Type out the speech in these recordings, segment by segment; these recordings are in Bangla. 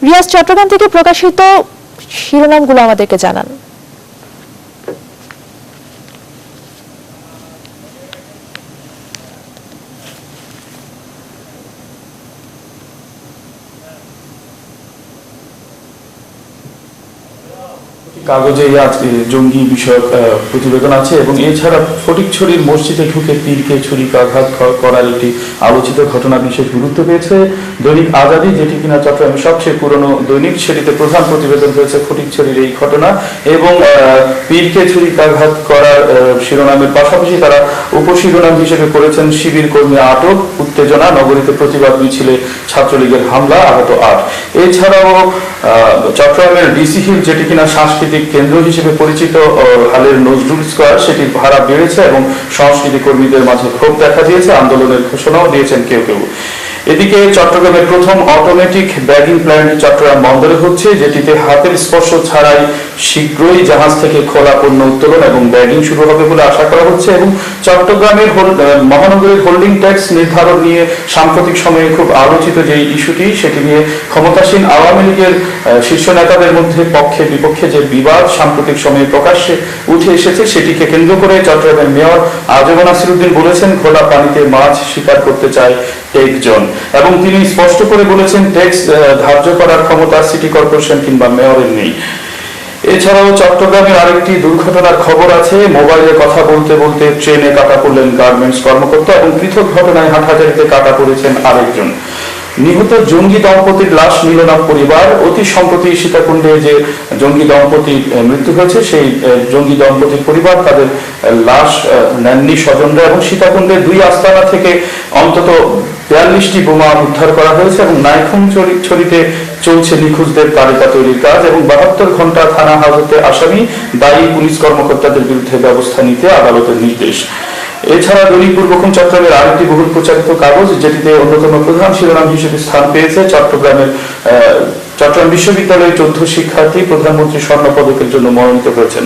রিয়াজ, চট্টগ্রাম থেকে প্রকাশিত শিরোনামগুলো আমাদেরকে জানান। কাগজে জঙ্গি বিষয়ক প্রতিবেদন আছে এবং এছাড়া ফটিকছড়ির মসজিদে ঢুকে পীরকে ছুরিকাঘাত করার একটি আলোচিত ঘটনা বিশেষ গুরুত্ব পেয়েছে। দৈনিক আজাদী, যেটি কিনা চট্টগ্রামের সবচেয়ে পুরনো দৈনিক, সেটিতে প্রধান প্রতিবেদন হয়েছে ফটিকছড়ির এই ঘটনা এবং পীরকে ছুরিকাঘাত করার শিরোনামের পাশাপাশি তারা উপশিরোনাম হিসেবে করেছেন শিবির কর্মী আটক, উত্তেজনা, নগরীতে প্রতিবাদ মিছিলে ছাত্রলীগের হামলা, আহত ৮। এছাড়াও চট্টগ্রামের ডিসি হিল, যেটি কিনা সাংস্কৃতিক কেন্দ্র হিসেবে পরিচিত হালের নজরুল স্কয়ার, সেটির ভাড়া বেড়েছে এবং সংস্কৃতি কর্মীদের মাঝে ক্ষোভ দেখা দিয়েছে, আন্দোলনের ঘোষণাও দিয়েছেন কেউ কেউ। এদিকে চট্টগ্রামের প্রথম অটোমেটিক ব্যাগিং প্ল্যান্ট চট্টগ্রাম বন্দরে হচ্ছে, যেটিতে হাতের স্পর্শ ছাড়াই শীঘ্রই জাহাজ থেকে খোলা পণ্য উত্তোলন এবং ব্যাগিং শুরু হবে বলে আশা করা হচ্ছে। এবং চট্টগ্রামের মহানগরীর হোল্ডিং ট্যাক্স নির্ধারণ নিয়ে সাম্প্রতিক সময়ে খুব আলোচিত যে ইস্যুটি, সেটি নিয়ে ক্ষমতাসীন আওয়ামী লীগের শীর্ষ নেতাদের মধ্যে পক্ষে বিপক্ষে যে বিবাদ সাম্প্রতিক সময়ে প্রকাশ্যে উঠে এসেছে, সেটিকে কেন্দ্র করে চট্টগ্রামের মেয়র আজম নাসিরউদ্দিন বলেছেন, খোলা পানিতে মাছ শিকার করতে চায় টেক জোন, এবং তিনি স্পষ্ট করে বলেছেন ট্যাক্স ধার্য করার ক্ষমতা সিটি কর্পোরেশন কিংবা মেয়রের নেই। এছাড়াও চট্টগ্রামের আরেকটি দুর্ঘটনার খবর আছে। মোবাইলে কথা বলতে বলতে ট্রেনে কাটা পড়লেন গার্মেন্টস কর্মকর্তা এবং পৃথক ঘটনায় হাটহাজারীতে কাটা পড়েছেন আরেকজন। নিহত জঙ্গি দম্পতির লাশ নিল না পরিবার। অতি সম্প্রতি সীতাকুণ্ডে যে জঙ্গি দম্পতির মৃত্যু হয়েছে, সেই জঙ্গি দম্পতির পরিবার তাদের লাশ নেননি স্বজনরা, এবং সীতাকুণ্ডের 2 আস্তানা থেকে অন্তত 42টি বোমা উদ্ধার করা হয়েছে এবং নাইখুমছড়িতে চলছে নিখোঁজদের তালিকা তৈরির কাজ এবং 72 ঘন্টা থানা হাজতে আসামি, দায়ী পুলিশ কর্মকর্তাদের বিরুদ্ধে ব্যবস্থা নিতে আদালতের নির্দেশ। এছাড়া দৈনিক পূর্বক্ষণ চট্টগ্রামের আরেকটি বহুল প্রচারিত কাগজ, যেটিতে অন্যতম প্রধান শিরোনাম হিসেবে স্থান পেয়েছে চট্টগ্রাম বিশ্ববিদ্যালয়ের 14 শিক্ষার্থী প্রধানমন্ত্রী স্বর্ণ পদকের জন্য মনোনীত হয়েছেন।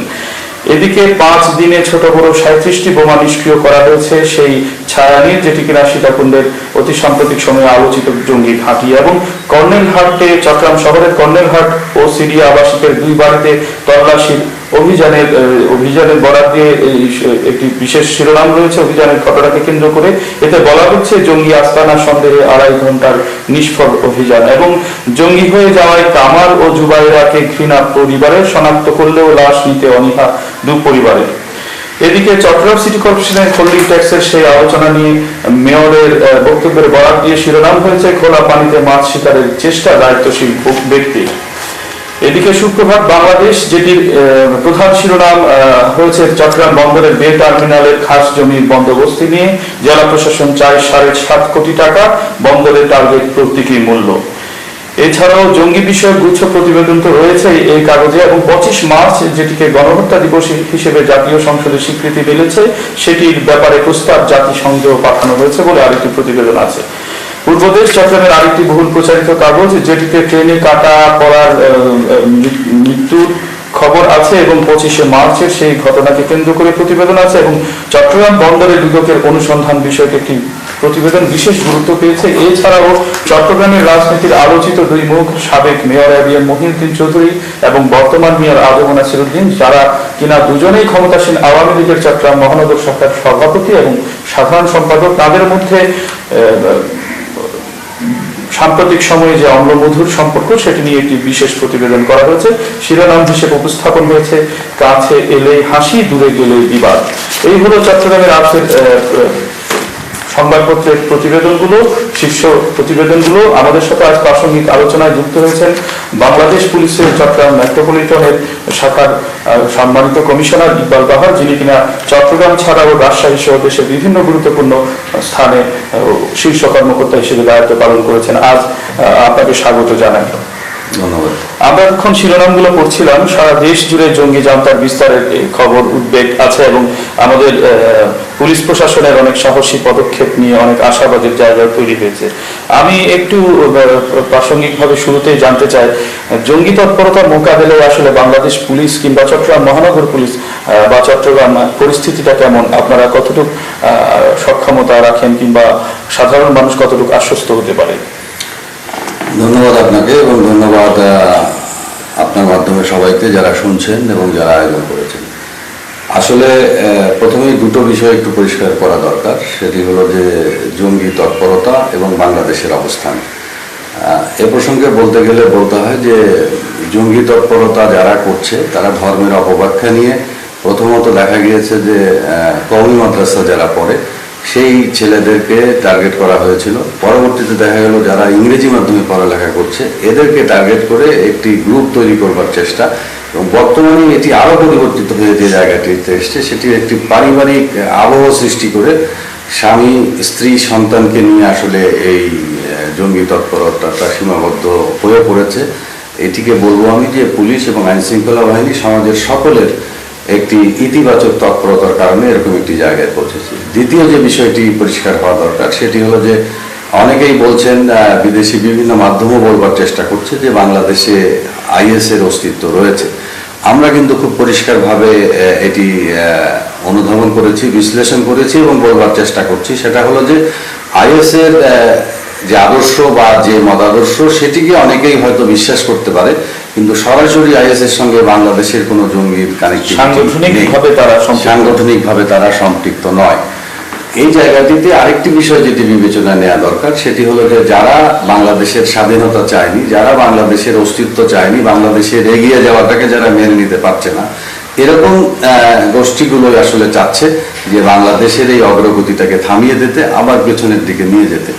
এদিকে 5 দিনে ছোট বড় 37টি বোমা নিষ্ক্রিয় করা হয়েছে সেই ছায়ানীর, যেটি কিনা সীতাকুণ্ডের অতি সাম্প্রতিক সময়ে আলোচিত জঙ্গি ঘাঁটি। এবং কর্নেলহাটে, চট্টগ্রাম শহরের কর্নেলহাট ও সিরিয়া আবাসিকের 2 বাড়িতে তল্লাশির অভিযানের বরাদ দিয়ে একটি বিশেষ শিরোনাম রয়েছে অভিযানের ঘটনাকে কেন্দ্র করে। এতে বলা হচ্ছে, জঙ্গি আস্তানা সন্দেহে 2.5 ঘন্টার নিষ্ফল অভিযান এবং জঙ্গি হয়ে যাওয়ায় কামাল ও জুবাইরাকে ঘৃণা পরিবারের, শনাক্ত করলেও লাশ নিতে অনীহা 2 পরিবারের। এদিকে চট্টগ্রাম সিটি কর্পোরেশনের হোল্ডিং ট্যাক্সের সেই আলোচনা নিয়ে মেয়রের বক্তব্যের বরাদ দিয়ে শিরোনাম হয়েছে, খোলা পানিতে মাছ শিকারের চেষ্টা দায়িত্বশীল ব্যক্তি। এদিকে শুক্রবার বাংলাদেশ, যেটির প্রধান শিরোনাম হয়েছে চট্টগ্রাম বন্দরের বে টার্মিনালের খাস জমির বন্দোবস্তি নিয়ে, জেলা প্রশাসন চায় 7.5 কোটি টাকা, বন্দরের টার্গেট প্রতীকী মূল্য। এছাড়াও জঙ্গি বিষয়ক গুচ্ছ প্রতিবেদন তো রয়েছে এই কাগজে, এবং 25 মার্চ, যেটিকে গণহত্যা দিবস হিসেবে জাতীয় সংসদে স্বীকৃতি মিলেছে, সেটির ব্যাপারে প্রস্তাব জাতিসংঘেও পাঠানো হয়েছে বলে আরেকটি প্রতিবেদন আছে। পূর্বদেশ চট্টগ্রামের আরেকটি বহুল প্রচারিত কাগজ, যেটিতে ট্রেনে কাটা পড়ার মৃত্যুর খবর আছে এবং 25 মার্চের সেই ঘটনাকে কেন্দ্র করে প্রতিবেদন আছে, এবং চট্টগ্রাম বন্দরে দুদকের অনুসন্ধান বিষয়ক একটি প্রতিবেদন বিশেষ গুরুত্ব পেয়েছে। এছাড়াও চট্টগ্রামের রাজনীতির আলোচিত 2 মুখ, সাবেক মেয়র এবিএম মহিউদ্দিন চৌধুরী এবং বর্তমান মেয়র আজম নাসিরউদ্দিন, যারা কিনা দুজনেই ক্ষমতাসীন আওয়ামী লীগের চট্টগ্রাম মহানগর শাখার সভাপতি এবং সাধারণ সম্পাদক, তাদের মধ্যে সাম্প্রতিক সময়ে যে অম্লমধুর সম্পর্ক, সেটি নিয়ে একটি বিশেষ প্রতিবেদন করা হয়েছে। শিরোনাম হিসেবে উপস্থাপন হয়েছে, কাছে এলে হাসি, দূরে গেলে বিবাদ। এই হলো চট্টগ্রামের আজকের সংবাদপত্রের প্রতিবেদনগুলো, শীর্ষ প্রতিবেদনগুলো। আমাদের সাথে আজ প্রাসঙ্গিক আলোচনায় যুক্ত হয়েছেন বাংলাদেশ পুলিশের চট্টগ্রাম মেট্রোপলিটনের শাখার সম্মানিত কমিশনার ইকবাল বাহার, যিনি কিনা চট্টগ্রাম ছাড়াও রাজশাহী সহ দেশের বিভিন্ন গুরুত্বপূর্ণ স্থানে শীর্ষ কর্মকর্তা হিসেবে দায়িত্ব পালন করেছেন। আজ আপনাকে স্বাগত জানাই। ধন্যবাদ। আমরা এখন শিরোনামগুলো পড়ছিলাম। সারা দেশ জুড়ে জঙ্গি জান্তার বিস্তারের খবর, উদ্বেগ আছে এবং আমাদের পুলিশ প্রশাসনের অনেক সাহসী পদক্ষেপ নিয়ে অনেক আশাবাদের জায়গা তৈরি হয়েছে। আমি একটু প্রাসঙ্গিকভাবে শুরুতেই জানতে চাই, জঙ্গি তৎপরতা মোকাবেলায় আসলে বাংলাদেশ পুলিশ কিংবা চট্টগ্রাম মহানগর পুলিশ বা চট্টগ্রাম পরিস্থিতিটা কেমন? আপনারা কতটুকু সক্ষমতা রাখেন কিংবা সাধারণ মানুষ কতটুকু আশ্বস্ত হতে পারে? ধন্যবাদ আপনাকে এবং ধন্যবাদ আপনার মাধ্যমে সবাইকে যারা শুনছেন এবং যারা আয়োজন করেছেন। আসলে প্রথমেই দুটো বিষয় একটু পরিষ্কার করা দরকার, সেটি হলো যে জঙ্গি তৎপরতা এবং বাংলাদেশের অবস্থান। এ প্রসঙ্গে বলতে গেলে বলতে হয় যে জঙ্গি তৎপরতা যারা করছে তারা ধর্মের অপব্যাখ্যা নিয়ে প্রথমত দেখা গিয়েছে যে কওমি মাদ্রাসা যারা পড়ে সেই ছেলেদেরকে টার্গেট করা হয়েছিল। পরবর্তীতে দেখা গেল যারা ইংরেজি মাধ্যমে পড়ালেখা করছে এদেরকে টার্গেট করে একটি গ্রুপ তৈরি করবার চেষ্টা, এবং বর্তমানে এটি আরও পরিবর্তিত হয়ে যে জায়গাটিতে এসছে সেটি একটি পারিবারিক আবহ সৃষ্টি করে স্বামী স্ত্রী সন্তানকে নিয়ে আসলে এই জঙ্গি তৎপরতাটা সীমাবদ্ধ হয়ে পড়েছে। এটিকে বলবো আমি যে পুলিশ এবং আইনশৃঙ্খলা বাহিনী সমাজের সকলের একটি ইতিবাচক তৎপরতার কারণে এরকম একটি জায়গায় পৌঁছেছে। দ্বিতীয় যে বিষয়টি পরিষ্কার হওয়া দরকার সেটি হলো যে অনেকেই বলছেন, বিদেশি বিভিন্ন মাধ্যমও বলবার চেষ্টা করছে যে বাংলাদেশে আইএসের অস্তিত্ব রয়েছে। আমরা কিন্তু খুব পরিষ্কারভাবে এটি অনুধাবন করেছি, বিশ্লেষণ করেছি এবং বলবার চেষ্টা করছি। সেটা হলো যে আইএসের যে আদর্শ বা যে মতাদর্শ সেটিকে অনেকেই হয়তো বিশ্বাস করতে পারে, কিন্তু সরাসরি আইএসের সঙ্গে বাংলাদেশের কোনো জঙ্গির সাংগঠনিকভাবে তারা সম্পৃক্ত নয়। এই জায়গাটিতে আরেকটি বিষয় যেটি বিবেচনা নেওয়া দরকার সেটি হলো যে যারা বাংলাদেশের স্বাধীনতা চায়নি, যারা বাংলাদেশের অস্তিত্ব চায়নি, বাংলাদেশের এগিয়ে যাওয়াটাকে যারা মেনে নিতে পারছে না, এরকম গোষ্ঠীগুলোই আসলে চাচ্ছে যে বাংলাদেশের এই অগ্রগতিটাকে থামিয়ে দিতে, আবার পেছনের দিকে নিয়ে যেতে।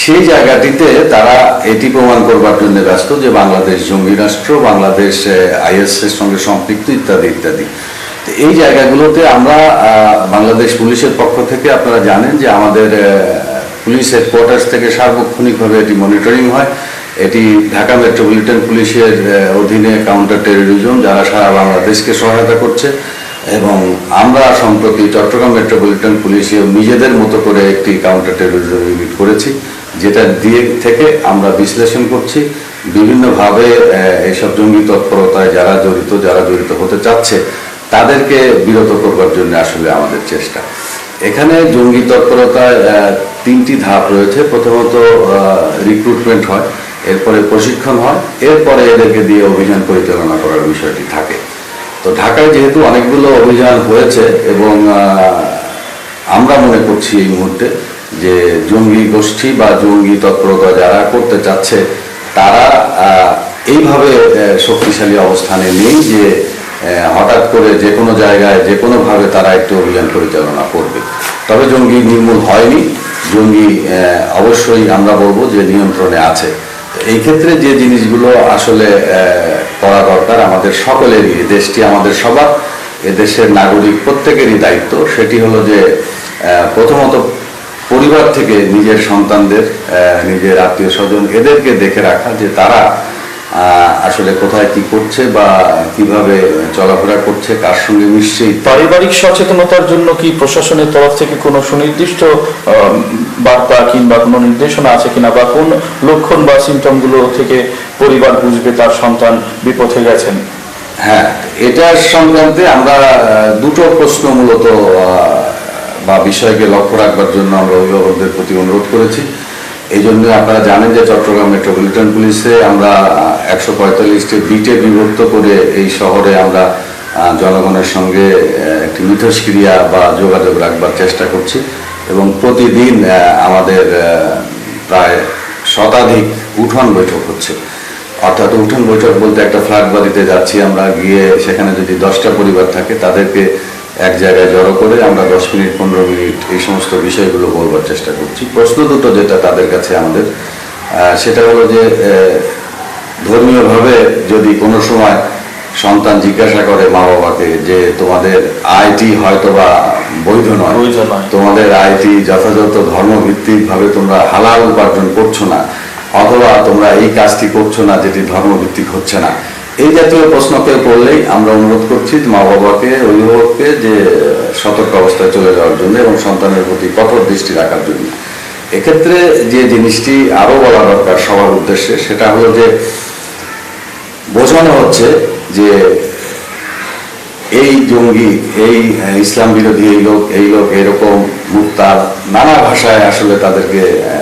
সেই জায়গাটিতে তারা এটি প্রমাণ করবার জন্য ব্যস্ত যে বাংলাদেশ জঙ্গি রাষ্ট্র, বাংলাদেশ আইএসের সঙ্গে সম্পৃক্ত ইত্যাদি ইত্যাদি। এই জায়গাগুলোতে আমরা বাংলাদেশ পুলিশের পক্ষ থেকে আপনারা জানেন যে আমাদের পুলিশ হেডকোয়ার্টার্স থেকে সার্বক্ষণিকভাবে এটি মনিটরিং হয়। এটি ঢাকা মেট্রোপলিটন পুলিশের অধীনে কাউন্টার টেরোরিজম যারা সারা বাংলাদেশকে সহায়তা করছে, এবং আমরা সম্প্রতি চট্টগ্রাম মেট্রোপলিটন পুলিশে নিজেদের মতো করে একটি কাউন্টার টেরোরিজম ইউনিট করেছি, যেটা দিয়ে থেকে আমরা বিশ্লেষণ করছি বিভিন্নভাবে এইসব জঙ্গি তৎপরতায় যারা জড়িত হতে চাচ্ছে তাদেরকে বিরত করবার জন্য আসলে আমাদের চেষ্টা। এখানে জঙ্গি তৎপরতায় তিনটি ধাপ রয়েছে। প্রথমত রিক্রুটমেন্ট হয়, এরপরে প্রশিক্ষণ হয়, এরপরে এদেরকে দিয়ে অভিযান পরিচালনা করার বিষয়টি থাকে। তো ঢাকায় যেহেতু অনেকগুলো অভিযান হয়েছে এবং আমরা মনে করছি এই মুহূর্তে যে জঙ্গি গোষ্ঠী বা জঙ্গি তৎপরতা যারা করতে চাচ্ছে তারা এইভাবে শক্তিশালী অবস্থানে নেই যে হঠাৎ করে যে কোনো জায়গায় যে কোনোভাবে তারা একটু অভিযান পরিচালনা করবে। তবে জঙ্গি নির্মূল হয়নি, জঙ্গি অবশ্যই আমরা বলবো যে নিয়ন্ত্রণে আছে। এই ক্ষেত্রে যে জিনিসগুলো আসলে করা দরকার আমাদের সকলেরই, দেশটি আমাদের সবার, এদেশের নাগরিক প্রত্যেকেরই দায়িত্ব, সেটি হলো যে প্রথমত পরিবার থেকে নিজের সন্তানদের, নিজের আত্মীয় স্বজন এদেরকে দেখে রাখা যে তারা আসলে কোথায় কি করছে বা কিভাবে চলাফেরা করছে, কার সঙ্গে মিশছে। পারিবারিক সচেতনতার জন্য কি প্রশাসনের তরফ থেকে কোনো সুনির্দিষ্ট বার্তা কিংবা কোনো নির্দেশনা আছে কিনা, বা কোন লক্ষণ বা সিমটমগুলো থেকে পরিবার বুঝবে তার সন্তান বিপথে গেছেন? হ্যাঁ, এটার সংক্রান্তে আমরা দুটো প্রশ্ন মূলত বা বিষয়কে লক্ষ্য রাখবার জন্য আমরা অভিভাবকদের প্রতি অনুরোধ করেছি। এই জন্য আপনারা জানেন যে চট্টগ্রাম মেট্রোপলিটন পুলিশে আমরা 145টি বিটে বিভক্ত করে এই শহরে আমরা জনগণের সঙ্গে একটি মিথস্ক্রিয়া বা যোগাযোগ রাখবার চেষ্টা করছি, এবং প্রতিদিন আমাদের প্রায় শতাধিক উঠোন বৈঠক হচ্ছে। অর্থাৎ উঠোন বৈঠক বলতে একটা ফ্ল্যাট বাড়িতে যাচ্ছি আমরা, গিয়ে সেখানে যদি 10টা পরিবার থাকে তাদেরকে এক জায়গায় জড়ো করে আমরা 10 মিনিট 15 মিনিট এই সমস্ত বিষয়গুলো বলবার চেষ্টা করছি। প্রশ্ন দুটো যেটা তাদের কাছে আমাদের, সেটা হলো যে ধর্মীয়ভাবে যদি কোনো সময় সন্তান জিজ্ঞাসা করে মা বাবাকে যে তোমাদের আইটি হয়তো বা বৈধ নয়, তোমাদের আইটি যথাযথ ধর্মভিত্তিকভাবে তোমরা হালাল উপার্জন করছো না, অথবা তোমরা এই কাজটি করছো না যেটি ধর্মভিত্তিক হচ্ছে না, এই জাতীয় প্রশ্নকে করলেই আমরা অনুরোধ করছি মা বাবাকে, অভিভাবককে যে সতর্ক অবস্থায় চলে যাওয়ার জন্য এবং সন্তানের প্রতি কঠোর দৃষ্টি রাখার জন্য। এক্ষেত্রে যে জিনিসটি আরো বলা দরকার সবার উদ্দেশ্যে সেটা হলো যে বোঝানো হচ্ছে যে এই জঙ্গি, এই ইসলাম বিরোধী এই লোক এরকম মুক্তার নানা ভাষায় আসলে তাদেরকে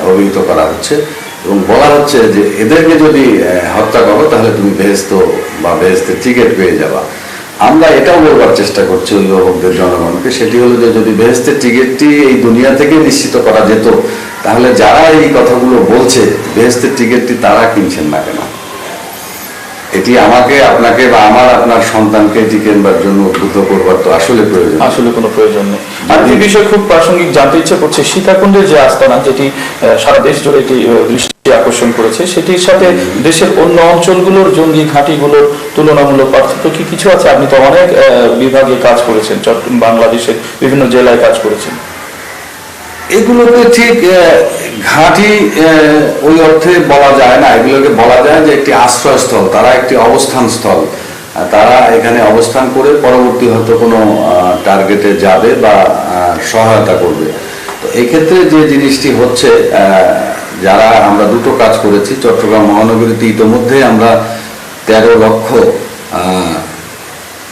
অভিহিত করা হচ্ছে, এবং বলা হচ্ছে যে এদেরকে যদি হত্যা করো তাহলে তুমি বেহেশত বা বেহেশতের টিকিট পেয়ে যাবা। আমরা এটাও বলবার চেষ্টা করছি অভিভাবকদের জনগণকে, সেটি হলো যে যদি বেহেশতের টিকিটটি এই দুনিয়া থেকে নিশ্চিত করা যেত তাহলে যারা এই কথাগুলো বলছে বেহেশতের টিকিটটি তারা কিনছেন না কেন? এটি আমাকে আপনাকে বা আমার আপনার সন্তানকে এটি কেনবার জন্য উদ্বুদ্ধ করবার তো আসলে প্রয়োজন আসলে কোনো প্রয়োজন নেই। আর এই বিষয়ে খুব প্রাসঙ্গিক জানতে ইচ্ছে করছে, সীতাকুণ্ডের যে আস্তানা, যেটি সারা দেশ জুড়ে এটি দৃষ্টি আকর্ষণ করেছে, সেটির সাথে দেশের অন্য অঞ্চলগুলোর জঙ্গি ঘাঁটিগুলোর তুলনামূলক পার্থক্য কি কিছু আছে? আপনি তো অনেক বিভাগে কাজ করেছেন, বাংলাদেশের বিভিন্ন জেলায় কাজ করেছেন। এগুলোকে ঠিক ঘাঁটি ওই অর্থে বলা যায় না, এগুলোকে বলা যায় যে একটি আশ্রয়স্থল, তারা একটি অবস্থান স্থল। তারা এখানে অবস্থান করে পরবর্তী হয়তো কোনো টার্গেটে যাবে বা সহায়তা করবে। তো এক্ষেত্রে যে জিনিসটি হচ্ছে, যারা আমরা দুটো কাজ করেছি চট্টগ্রাম মহানগরীতে, ইতোমধ্যে আমরা 13 লক্ষ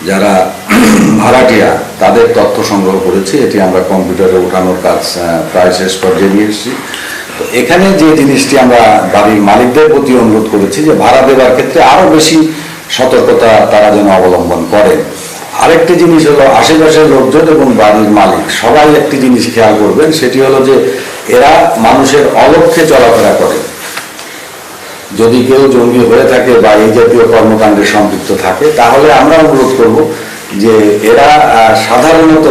যারা ভাড়াটিয়া তাদের তথ্য সংগ্রহ করেছি। এটি আমরা কম্পিউটারে ওঠানোর কাজ প্রায় শেষ পর্যায়ে নিয়ে এসেছি। তো এখানে যে জিনিসটি আমরা বাড়ির মালিকদের প্রতি অনুরোধ করেছি যে ভাড়া দেওয়ার ক্ষেত্রে আরো বেশি সতর্কতা তারা যেন অবলম্বন করেন। আরেকটি জিনিস হলো আশেপাশের লোকজন এবং বাড়ির মালিক সবাই একটি জিনিস খেয়াল করবেন, সেটি হলো যে এরা মানুষের অলক্ষ্যে চলাফেরা করে। যদি কেউ জঙ্গি হয়ে থাকে বা এই জাতীয় কর্মকাণ্ডে সম্পৃক্ত থাকে তাহলে আমরা অনুরোধ করব যে এরা সাধারণত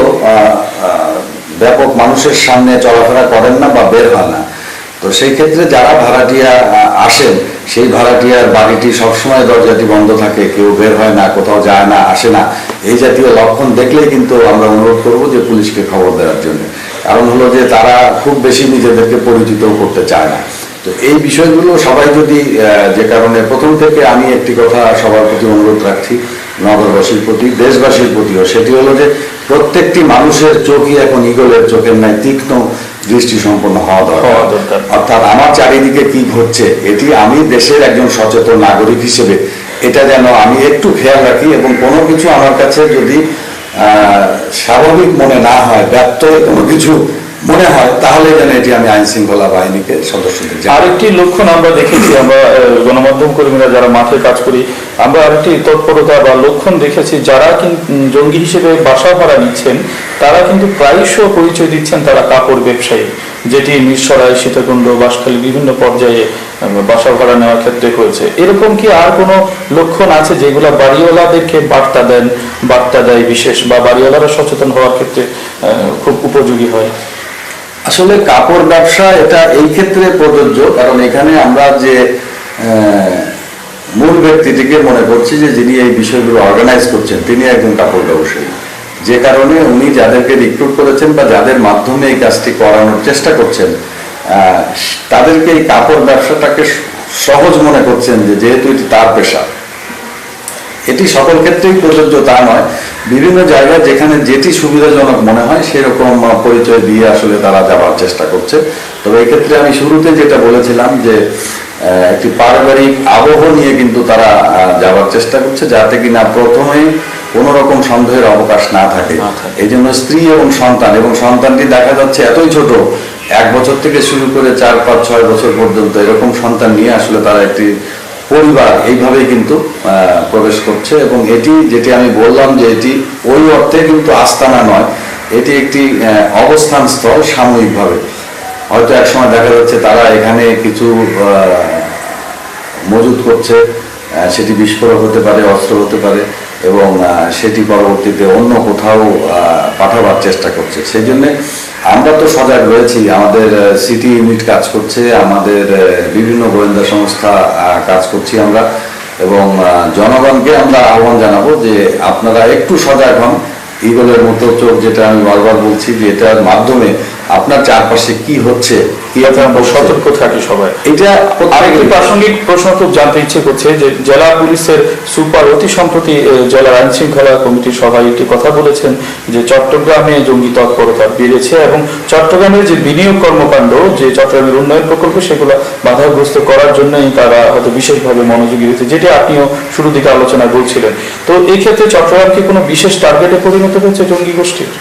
ব্যাপক মানুষের সামনে চলাফেরা করেন না বা বের হয় না। তো সেই ক্ষেত্রে যারা ভাড়াটিয়া আসেন, সেই ভাড়াটিয়ার বাড়িটি সবসময় দরজাটি বন্ধ থাকে, কেউ বের হয় না, কোথাও যায় না, আসে না, এই জাতীয় লক্ষণ দেখলেই কিন্তু আমরা অনুরোধ করব যে পুলিশকে খবর দেওয়ার জন্য। কারণ হলো যে তারা খুব বেশি নিজেদেরকে পরিচিত করতে চায় না। তো এই বিষয়গুলো সবাই যদি, যে কারণে প্রথম থেকে আমি একটি কথা সবার প্রতি অনুরোধ রাখছি, নগরবাসীর প্রতি, দেশবাসীর প্রতিও, সেটি হলো যে প্রত্যেকটি মানুষের চোখই এখন ঈগলের চোখের ন্যায় তীক্ষ্ণ দৃষ্টি সম্পন্ন হওয়া দরকার। অর্থাৎ আমার চারিদিকে কি ঘটছে এটি আমি দেশের একজন সচেতন নাগরিক হিসেবে এটা যেন আমি একটু খেয়াল রাখি, এবং কোনো কিছু আমার কাছে যদি স্বাভাবিক মনে না হয়, ব্যর্থ কোনো কিছু মনে হয়, তাহলে যেন এটি আমি আইন শৃঙ্খলা বাহিনীকে সদস্যদের। আরেকটি লক্ষণ আমরা দেখেছি, আমরা গণমাধ্যম কর্মীরা যারা মাঠে কাজ করি, আমরা আরেকটি তৎপরতা বা লক্ষণ দেখেছি, যারা জঙ্গি হিসেবে বাসা ভাড়া নিচ্ছেন তারা কিন্তু প্রায়শ পরিচয় দিচ্ছেন তারা কাপড় ব্যবসায়ী, যেটি মিরসরাই, সীতাকুণ্ড, বাঁশখালী বিভিন্ন পর্যায়ে বাসা ভাড়া নেওয়ার ক্ষেত্রে হয়েছে। এরকম কি আর কোনো লক্ষণ আছে যেগুলো বাড়িওয়ালাদেরকে বার্তা দেয় বিশেষ, বা বাড়িওয়ালারা সচেতন হওয়ার ক্ষেত্রে খুব উপযোগী হয়? আসলে কাপড় ব্যবসা এটা এই ক্ষেত্রে প্রযোজ্য, কারণ এখানে আমরা যে মূল ব্যক্তিটিকে মনে করছি যে যিনি এই বিষয়গুলো অর্গানাইজ করছেন তিনি একজন কাপড় ব্যবসায়ী, যে কারণে উনি যাদেরকে রিক্রুট করেছেন বা যাদের মাধ্যমে এই কাজটি করানোর চেষ্টা করছেন তাদেরকে এই কাপড় ব্যবসাটাকে সহজ মনে করছেন, যে যেহেতু এটি তার পেশা। এটি সকল ক্ষেত্রেই প্রযোজ্য তা নয়, বিভিন্ন জায়গায় যেখানে যেটি সুবিধাজনক মনে হয় সেরকম পরিচয় দিয়ে আসলে তারা যাওয়ার চেষ্টা করছে। তবে এক্ষেত্রে আমি শুরুতে যেটা বলেছিলাম যে একটি পারিবারিক আবহ নিয়ে কিন্তু তারা যাওয়ার চেষ্টা করছে, যাতে কিনা প্রথমে কোনো রকম সন্দেহের অবকাশ না থাকে। এই জন্য স্ত্রী এবং সন্তানটি দেখা যাচ্ছে এতই ছোট, 1 বছর থেকে শুরু করে 4, 5, 6 বছর পর্যন্ত এরকম সন্তান নিয়ে আসলে তারা একটি পরিবার এইভাবেই কিন্তু প্রবেশ করছে। এবং এটি যেটি আমি বললাম যে এটি ওই অর্থে কিন্তু আস্তানা নয়, এটি একটি অবস্থান স্থল। সাময়িকভাবে হয়তো একসময় দেখা যাচ্ছে তারা এখানে কিছু মজুত করছে, সেটি বিস্ফোরক হতে পারে, অস্ত্র হতে পারে, এবং সেটি পরবর্তীতে অন্য কোথাও পাঠাবার চেষ্টা করছে। সেই জন্য আমরা তো সজাগ রয়েছি, আমাদের সিটি ইউনিট কাজ করছে, আমাদের বিভিন্ন গোয়েন্দা সংস্থা কাজ করছি আমরা, এবং জনগণকে আমরা আহ্বান জানাবো যে আপনারা একটু সজাগ হন। ঈগলের মতো চোখ, যেটা আমি বারবার বলছি, যে এটার মাধ্যমে আপনার চারপাশে কি হচ্ছে সতর্ক থাকি সবাই। এটা আরেকটি প্রাসঙ্গিক প্রশ্ন খুব জানতে ইচ্ছে করছে যে জেলা পুলিশের সুপার অতি সম্প্রতি জেলার আইন শৃঙ্খলা কমিটির সভায় একটি কথা বলেছেন যে চট্টগ্রামে জঙ্গি তৎপরতা বেড়েছে, এবং চট্টগ্রামের যে বিনিয়োগ কর্মকাণ্ড, যে চট্টগ্রামের উন্নয়ন প্রকল্প, সেগুলো বাধাগ্রস্ত করার জন্যই তারা হয়তো বিশেষভাবে মনোযোগী হয়েছে, যেটি আপনিও শুরু দিকে আলোচনায় বলছিলেন। তো এই ক্ষেত্রে চট্টগ্রাম কি কোনো বিশেষ টার্গেটে পরিণত হয়েছে জঙ্গি গোষ্ঠীর?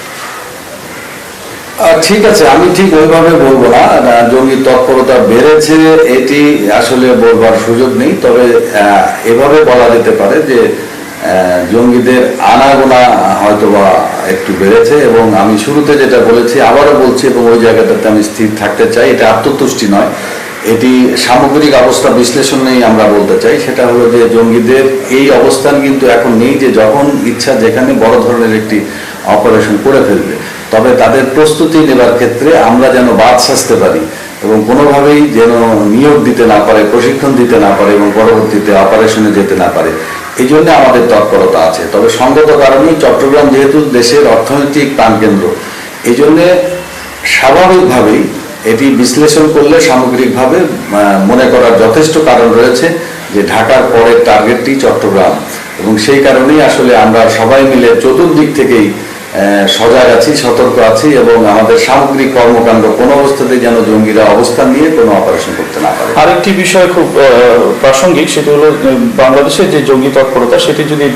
ঠিক আছে, আমি ঠিক ওইভাবে বলবো না। জঙ্গি তৎপরতা বেড়েছে এটি আসলে বলবার সুযোগ নেই, তবে এভাবে বলা যেতে পারে যে জঙ্গিদের আনাগোনা হয়তোবা একটু বেড়েছে। এবং আমি শুরুতে যেটা বলেছি আবারও বলছি, এবং ওই জায়গাটাতে আমি স্থির থাকতে চাই, এটা আত্মতুষ্টি নয়, এটি সামগ্রিক অবস্থা বিশ্লেষণেই আমরা বলতে চাই। সেটা হলো যে জঙ্গিদের এই অবস্থান কিন্তু এখন নেই যে যখন ইচ্ছা যেখানে বড় ধরনের একটি অপারেশন করে ফেলবে, তবে তাদের প্রস্তুতি নেবার ক্ষেত্রে আমরা যেন বাদ সাজতে পারি এবং কোনোভাবেই যেন নিয়োগ দিতে না পারে, প্রশিক্ষণ দিতে না পারে এবং পরবর্তীতে অপারেশনে যেতে না পারে, এই জন্য আমাদের তৎপরতা আছে। তবে সঙ্গত কারণেই চট্টগ্রাম যেহেতু দেশের অর্থনৈতিক প্রাণকেন্দ্র, এই জন্যে স্বাভাবিকভাবেই এটি বিশ্লেষণ করলে সামগ্রিকভাবে মনে করার যথেষ্ট কারণ রয়েছে যে ঢাকার পরের টার্গেটটি চট্টগ্রাম, এবং সেই কারণেই আসলে আমরা সবাই মিলে চতুর্দিক থেকেই সজাগ আছি, সতর্ক আছি, এবং আমাদের সামগ্রিক কর্মকাণ্ড কোনো অবস্থাতেই যেন জঙ্গিরা অবস্থান নিয়ে কোনো অপারেশন করতে না পারে। আরেকটি বিষয় খুব প্রাসঙ্গিক, সেটি হলো বাংলাদেশের যে জঙ্গি তৎপরতা, সেটি যদি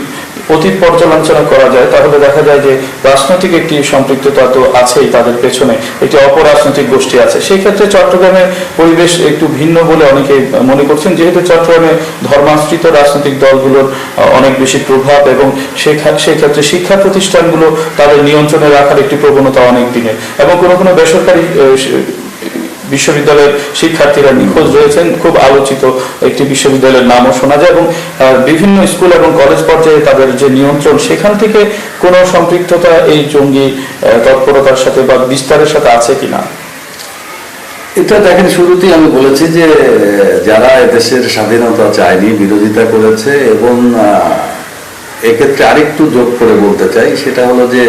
অতীত পর্যালোচনা করা যায় তাহলে দেখা যায় যে রাজনৈতিক একটি সম্পৃক্ততা তো আছেই, তাদের পেছনে একটি অপরাজনৈতিক গোষ্ঠী আছে। সেই ক্ষেত্রে চট্টগ্রামের পরিবেশ একটু ভিন্ন বলে অনেকে মনে করছেন, যেহেতু চট্টগ্রামে ধর্মাশ্রিত রাজনৈতিক দলগুলোর অনেক বেশি প্রভাব, এবং সেই ক্ষেত্রে শিক্ষা প্রতিষ্ঠানগুলো তাদের নিয়ন্ত্রণে রাখার একটি প্রবণতা অনেক দিনের, এবং কোনো কোনো বেসরকারি বিশ্ববিদ্যালয়ের শিক্ষার্থীরা নিখোঁজ রয়েছেন। খুব আলোচিত একটি বিশ্ববিদ্যালয়ের নামও শোনা যায়, এবং বিভিন্ন স্কুল এবং কলেজ পর্যায়ে তাদের যে নিয়ন্ত্রণ, সেখান থেকে কোনো সম্পৃক্ততা এই জঙ্গি তৎপরতার সাথে বা বিস্তারের সাথে আছে কিনা? এটা দেখেন, শুরুতেই আমি বলেছি যে যারা এদেশের স্বাধীনতা চায়নি, বিরোধিতা করেছে, এবং এক্ষেত্রে আরেকটু যোগ করে বলতে চাই, সেটা হলো যে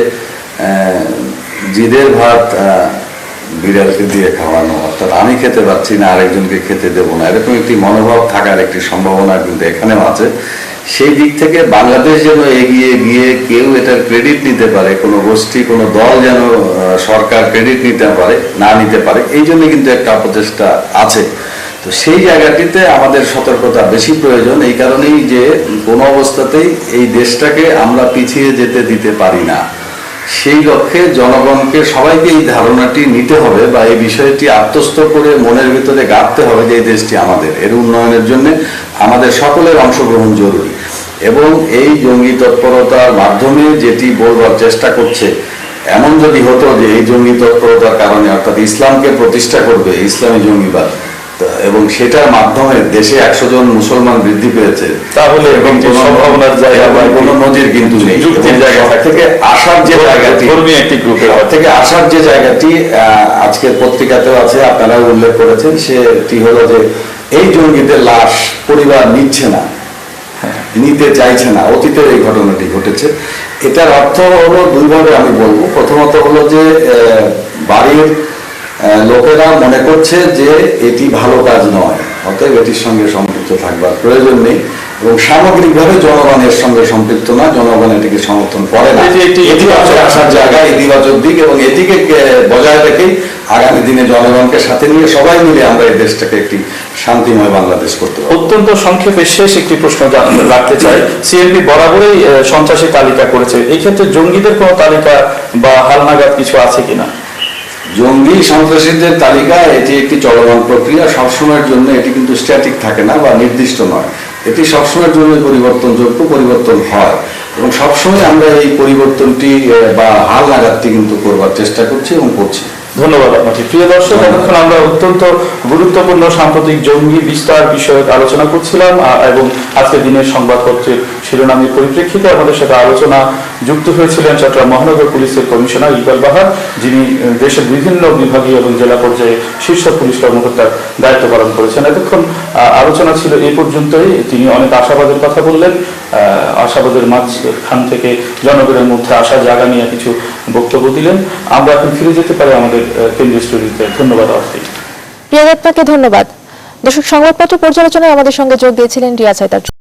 জিদের ভাত বিড়ালকে দিয়ে খাওয়ানো, অর্থাৎ আমি খেতে পাচ্ছি না আরেকজনকে খেতে দেবো না, এরকম একটি মনোভাব থাকার একটি সম্ভাবনা কিন্তু এখানেও আছে। সেই দিক থেকে বাংলাদেশ যেন এগিয়ে গিয়ে কেউ এটার ক্রেডিট নিতে পারে, কোনো গোষ্ঠী কোনো দল যেন সরকার ক্রেডিট নিতে পারে না নিতে পারে, এই জন্য কিন্তু একটা অপচেষ্টা আছে। তো সেই জায়গাটিতে আমাদের সতর্কতা বেশি প্রয়োজন, এই কারণেই যে কোনো অবস্থাতেই এই দেশটাকে আমরা পিছিয়ে যেতে দিতে পারি না। সেই লক্ষ্যে জনগণকে সবাইকে এই ধারণাটি নিতে হবে বা এই বিষয়টি আত্মস্থ করে মনের ভিতরে গাঁথতে হবে যে এই দেশটি আমাদের, এর উন্নয়নের জন্য আমাদের সকলের অংশগ্রহণ জরুরি। এবং এই জঙ্গি তৎপরতার মাধ্যমে যেটি বলবার চেষ্টা করছে, এমন যদি হতো যে এই জঙ্গি তৎপরতার কারণে অর্থাৎ ইসলামকে প্রতিষ্ঠা করবে ইসলামী জঙ্গিবাদ, এবং সেটার মাধ্যমে দেশে 100 জন মুসলমান বৃদ্ধি পেয়েছে, তাহলে এবং সম্ভাবনার জায়গা বা কোনো নজির কিন্তু নেই। থেকে আসার যে জায়গাটি, একটি গ্রুপের থেকে আসার যে জায়গাটি আজকের পত্রিকাতেও আছে, আপনারা উল্লেখ করেছেন, সেটি হলো যে এই জঙ্গিদের লাশ পরিবার নিচ্ছে না, নিতে চাইছে না। অতীতের এই ঘটনাটি ঘটেছে। এটার অর্থ হলো দুইভাবে আমি বলবো। প্রথমত হলো যে বাড়ির লোকেরা মনে করছে যে এটি ভালো কাজ নয়, অতএব এটির সঙ্গে সম্পৃক্ত থাকবার প্রয়োজন নেই, এবং সামগ্রিকভাবে জনগণের সঙ্গে সম্পৃক্ত না, জনগণ এটিকে সমর্থন করে না। এটি আসার জায়গায় ইতিবাচক দিক, এবং এটিকে বজায় রেখেই আগামী দিনে জনগণকে সাথে নিয়ে সবাই মিলে আমরা এই দেশটাকে একটি শান্তিময় বাংলাদেশ করতে পারব। অত্যন্ত সংক্ষেপে শেষ একটি প্রশ্ন রাখতে চাই। সিএনপি বরাবরই সন্ত্রাসী তালিকা করেছে, এই ক্ষেত্রে জঙ্গিদের কোনো তালিকা বা হালনাগাদ কিছু আছে কিনা? জঙ্গি সন্ত্রাসীদের তালিকা এটি একটি চলমান প্রক্রিয়া, সবসময়ের জন্য এটি কিন্তু স্ট্যাটিক থাকে না বা নির্দিষ্ট নয়, এটি সবসময়ের জন্য পরিবর্তনযোগ্য, পরিবর্তন হয়, এবং সবসময় আমরা এই পরিবর্তনটি বা হাল নাগাদটি কিন্তু করবার চেষ্টা করছি এবং করছি। ধন্যবাদ আপনাকে। প্রিয় দর্শক, এতক্ষণ আমরা অত্যন্ত গুরুত্বপূর্ণ সাম্প্রতিক জঙ্গি বিস্তার বিষয়ক আলোচনা করছিলাম, এবং আজকের দিনের সংবাদপত্রের শিরোনামের পরিপ্রেক্ষিতে আমাদের সাথে আলোচনা যুক্ত হয়েছিলেন চট্টগ্রাম মহানগর পুলিশের কমিশনার ইকবাল বাহার, যিনি দেশের বিভিন্ন বিভাগীয় এবং জেলা পর্যায়ে শীর্ষ পুলিশ কর্মকর্তার দায়িত্ব পালন করেছেন। এতক্ষণ আলোচনা ছিল এই পর্যন্তই। তিনি অনেক আশাবাদের কথা বললেন, আশাবাদের মাঝখান থেকে জনগণের মধ্যে আশা জাগা নিয়ে কিছু বক্তব্য দিলেন। আমরা এখন ফিরে যেতে পারি আমাদের কেন্দ্রীয় স্টুডিওতে। ধন্যবাদ আপনাকে। আপনাকে ধন্যবাদ। দর্শক, সংবাদপত্র পর্যালোচনায় আমাদের সঙ্গে যোগ দিয়েছিলেন রিয়া সাইতার।